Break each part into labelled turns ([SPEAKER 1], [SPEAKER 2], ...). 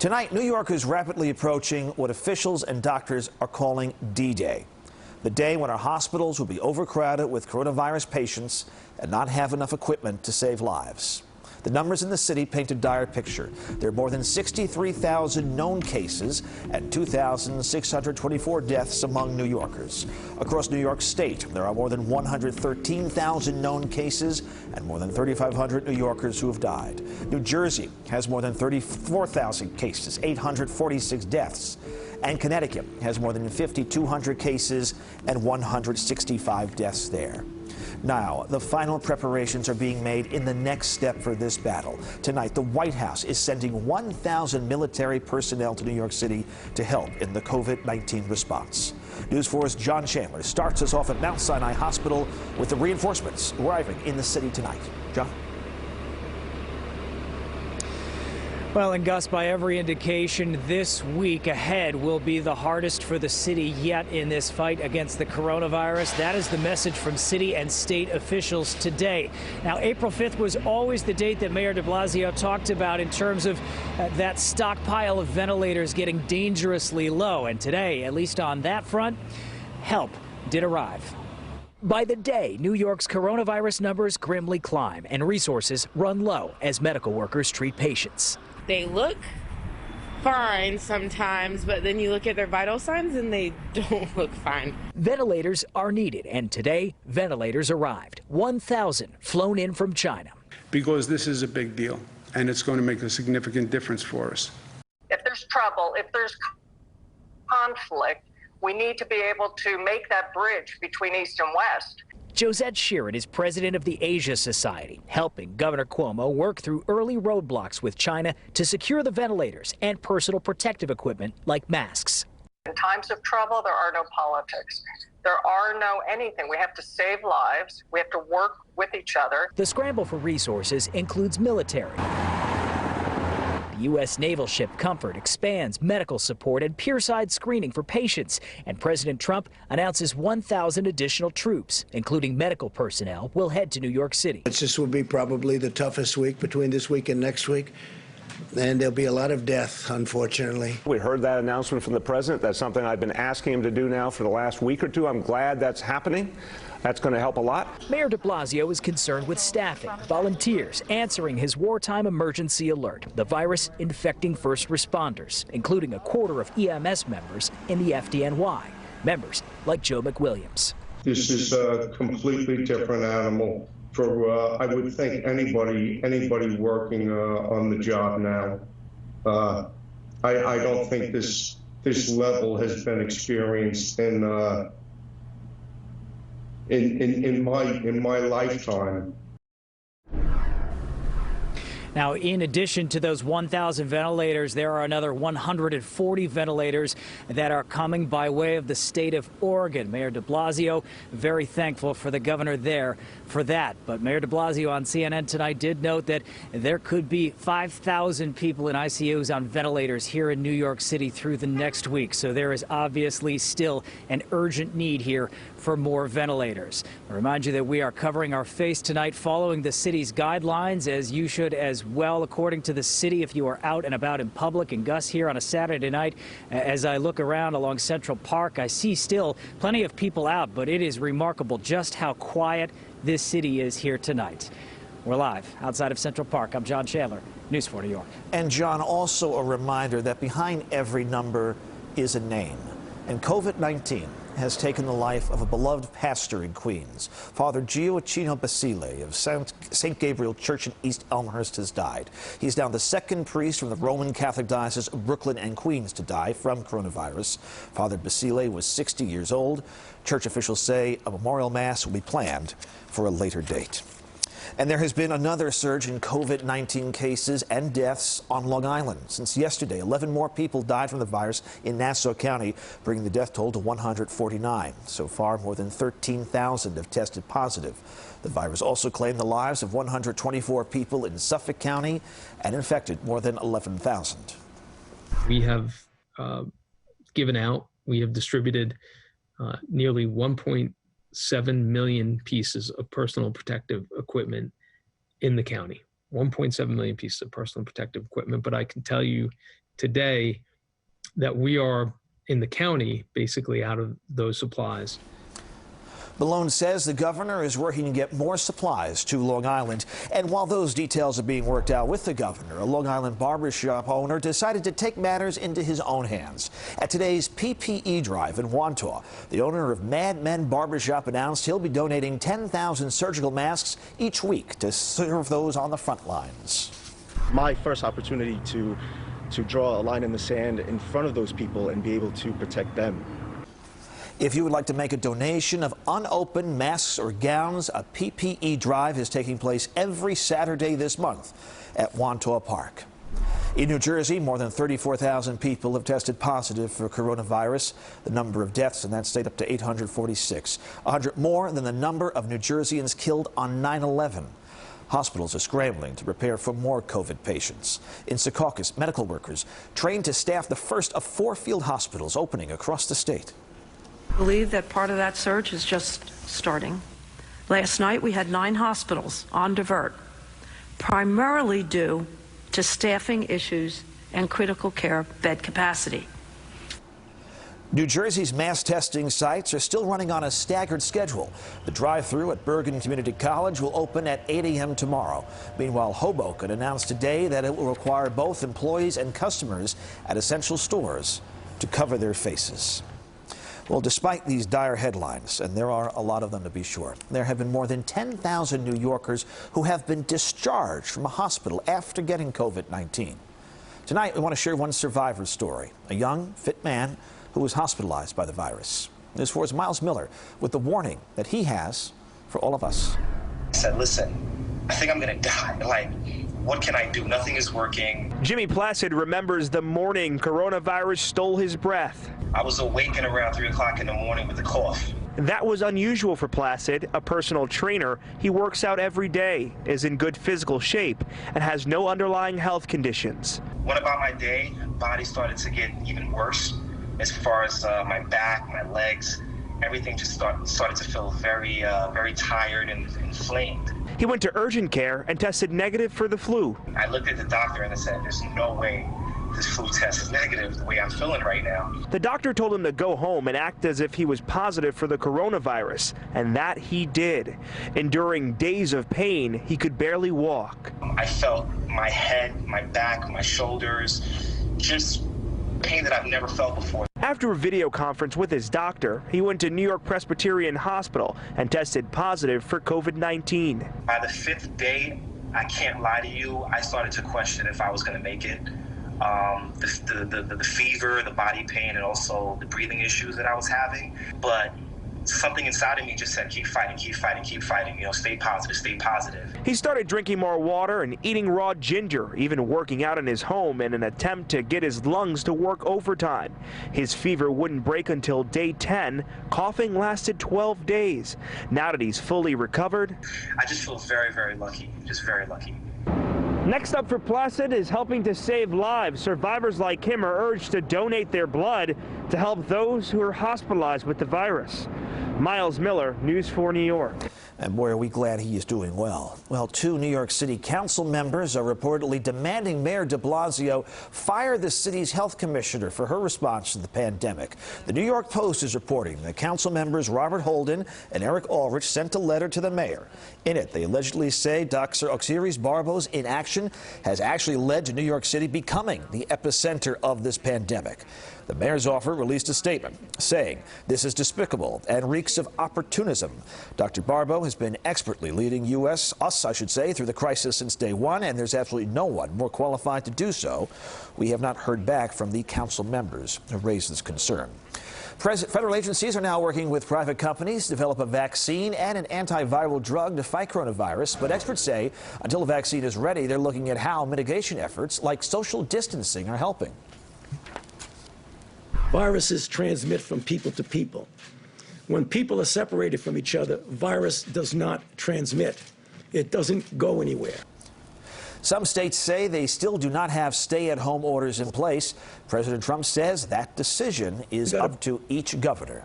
[SPEAKER 1] Tonight, New York is rapidly approaching what officials and doctors are calling D-Day, the day when our hospitals will be overcrowded with coronavirus patients and not have enough equipment to save lives. The numbers in the city paint a dire picture. There are more than 63,000 known cases and 2,624 deaths among New Yorkers. Across New York State, there are more than 113,000 known cases and more than 3,500 New Yorkers who have died. New Jersey has more than 34,000 cases, 846 deaths. And Connecticut has more than 5,200 cases and 165 deaths there. Now, the final preparations are being made in the next step for this battle. Tonight, the White House is sending 1,000 military personnel to New York City to help in the COVID-19 response. News 4's John Chandler starts us off at Mount Sinai Hospital with the reinforcements arriving in the city tonight. John?
[SPEAKER 2] Well, and Gus, by every indication, this week ahead will be the hardest for the city yet in this fight against the coronavirus. That is the message from city and state officials today. Now, April 5th was always the date that Mayor de Blasio talked about in terms of that stockpile of ventilators getting dangerously low. And today, at least on that front, help did arrive. By the day, New York's coronavirus numbers grimly climb and resources run low as medical workers treat patients.
[SPEAKER 3] They look fine sometimes, but then you look at their vital signs and they don't look fine.
[SPEAKER 2] Ventilators are needed, and today, ventilators arrived. 1,000 flown in from China.
[SPEAKER 4] Because this is a big deal, and it's going to make a significant difference for us.
[SPEAKER 5] If there's trouble, if there's conflict, we need to be able to make that bridge between East and West.
[SPEAKER 2] JOSETTE SHEERAN is president of the Asia Society, helping Governor Cuomo work through early roadblocks with China to secure the ventilators and personal protective equipment like masks.
[SPEAKER 5] In times of trouble, there are no politics. There are no anything. We have to save lives. We have to work with each other.
[SPEAKER 2] The scramble for resources includes military. The U.S. naval ship Comfort expands medical support and pierside screening for patients. And President Trump announces 1,000 additional troops, including medical personnel, will head to New York City.
[SPEAKER 6] This will be probably the toughest week between this week and next week. And there'll be a lot of death, unfortunately.
[SPEAKER 7] We heard that announcement from the president. That's something I've been asking him to do now for the last week or two. I'm glad that's happening. That's going to help a lot.
[SPEAKER 2] Mayor de Blasio is concerned with staffing, volunteers answering his wartime emergency alert, the virus infecting first responders, including a quarter of EMS members in the FDNY, members like Joe McWilliams.
[SPEAKER 8] This is a completely different animal for, I would think, anybody working on the job now. I don't think this level has been experienced in my lifetime.
[SPEAKER 2] Now, in addition to those 1,000 ventilators, there are another 140 ventilators that are coming by way of the state of Oregon. Mayor de Blasio very thankful for the governor there for that. But Mayor de Blasio on CNN tonight did note that there could be 5,000 people in ICUs on ventilators here in New York City through the next week. So there is obviously still an urgent need here for more ventilators. I remind you that we are covering our face tonight following the city's guidelines, as you should as well, according to the city, if you are out and about in public. And Gus, here on a Saturday night, as I look around along Central Park, I see still plenty of people out, but it is remarkable just how quiet this city is here tonight. We're live outside of Central Park. I'm John Chandler, News 4 New York.
[SPEAKER 1] And John, also a reminder that behind every number is a name. And COVID-19 has taken the life of a beloved pastor in Queens. Father Gioacchino Basile of St. Gabriel Church in East Elmhurst has died. He's now the second priest from the Roman Catholic Diocese of Brooklyn and Queens to die from coronavirus. Father Basile was 60 years old. Church officials say a memorial mass will be planned for a later date. And there has been another surge in COVID-19 cases and deaths on Long Island. Since yesterday, 11 more people died from the virus in Nassau County, bringing the death toll to 149. So far, more than 13,000 have tested positive. The virus also claimed the lives of 124 people in Suffolk County and infected more than 11,000.
[SPEAKER 9] We have we have distributed nearly 1.7 million pieces of personal protective equipment in the county. 1.7 million pieces of personal protective equipment. But I can tell you today that we are in the county basically out of those supplies.
[SPEAKER 1] Bellone says the governor is working to get more supplies to Long Island. And while those details are being worked out with the governor, a Long Island barbershop owner decided to take matters into his own hands. At today's PPE drive in Wantagh, the owner of Mad Men Barbershop announced he'll be donating 10,000 surgical masks each week to serve those on the front lines.
[SPEAKER 10] My first opportunity to draw a line in the sand in front of those people and be able to protect them.
[SPEAKER 1] If you would like to make a donation of unopened masks or gowns, a PPE drive is taking place every Saturday this month at Wantagh Park. In New Jersey, more than 34,000 people have tested positive for coronavirus. The number of deaths in that state up to 846, 100 more than the number of New Jerseyans killed on 9/11. Hospitals are scrambling to prepare for more COVID patients. In Secaucus, medical workers trained to staff the first of 4 field hospitals opening across the state.
[SPEAKER 11] I believe that part of that surge is just starting. Last night we had 9 hospitals on divert, primarily due to staffing issues and critical care bed capacity.
[SPEAKER 1] New Jersey's mass testing sites are still running on a staggered schedule. The drive-thru at Bergen Community College will open at 8 a.m. tomorrow. Meanwhile, Hoboken announced today that it will require both employees and customers at essential stores to cover their faces. Well, despite these dire headlines, and there are a lot of them to be sure, there have been more than 10,000 New Yorkers who have been discharged from a hospital after getting COVID-19. Tonight, we want to share one survivor's story, a young, fit man who was hospitalized by the virus. This is Miles Miller with the warning that he has for all of us.
[SPEAKER 12] I said, listen, I think I'm going to die. Like, what can I do? Nothing is working.
[SPEAKER 13] Jimmy Placid remembers the morning coronavirus stole his breath.
[SPEAKER 12] I was awakened around 3 o'clock in the morning with a cough.
[SPEAKER 13] That was unusual for Placid, a personal trainer. He works out every day, is in good physical shape, and has no underlying health conditions.
[SPEAKER 12] Went about my day, body started to get even worse as far as my back, my legs. Everything just started to feel very tired and inflamed.
[SPEAKER 13] He went to urgent care and tested negative for the flu.
[SPEAKER 12] I looked at the doctor and I said, there's no way this flu test is negative the way I'm feeling right now.
[SPEAKER 13] The doctor told him to go home and act as if he was positive for the coronavirus, and that he did. Enduring days of pain, he could barely walk.
[SPEAKER 12] I felt my head, my back, my shoulders, just pain that I've never felt before.
[SPEAKER 13] After a video conference with his doctor, he went to New York Presbyterian Hospital and tested positive for COVID-19.
[SPEAKER 12] By the 5th day, I can't lie to you, I started to question if I was going to make it. The fever, the body pain, and also the breathing issues that I was having. But something inside of me just said, keep fighting, keep fighting, keep fighting. You know, stay positive, stay positive.
[SPEAKER 13] He started drinking more water and eating raw ginger, even working out in his home in an attempt to get his lungs to work overtime. His fever wouldn't break until day 10. Coughing lasted 12 days. Now that he's fully recovered,
[SPEAKER 12] I just feel very, very lucky, just very lucky.
[SPEAKER 13] Next up for Placid is helping to save lives. Survivors like him are urged to donate their blood to help those who are hospitalized with the virus. Miles Miller, News 4 New York.
[SPEAKER 1] And boy, are we glad he is doing well. Well, 2 New York City council members are reportedly demanding Mayor de Blasio fire the city's health commissioner for her response to the pandemic. The New York Post is reporting that council members Robert Holden and Eric Ulrich sent a letter to the mayor. In it, they allegedly say Dr. Oxiris Barbo's inaction has actually led to New York City becoming the epicenter of this pandemic. The mayor's office released a statement saying this is despicable and reeks of opportunism. Dr. Barbo has been expertly leading us, through the crisis since day one, and there's absolutely no one more qualified to do so. We have not heard back from the council members who raised this concern. Federal agencies are now working with private companies to develop a vaccine and an antiviral drug to fight coronavirus. But experts say until the vaccine is ready, they're looking at how mitigation efforts like social distancing are helping.
[SPEAKER 14] Viruses transmit from people to people. When people are separated from each other, virus does not transmit. It doesn't go anywhere.
[SPEAKER 1] Some states say they still do not have stay-at-home orders in place. President Trump says that decision is up to each governor.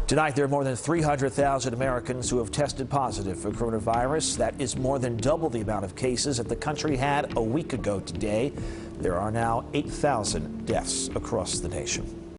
[SPEAKER 1] Tonight, there are more than 300,000 Americans who have tested positive for coronavirus. That is more than double the amount of cases that the country had a week ago today. There are now 8,000 deaths across the nation.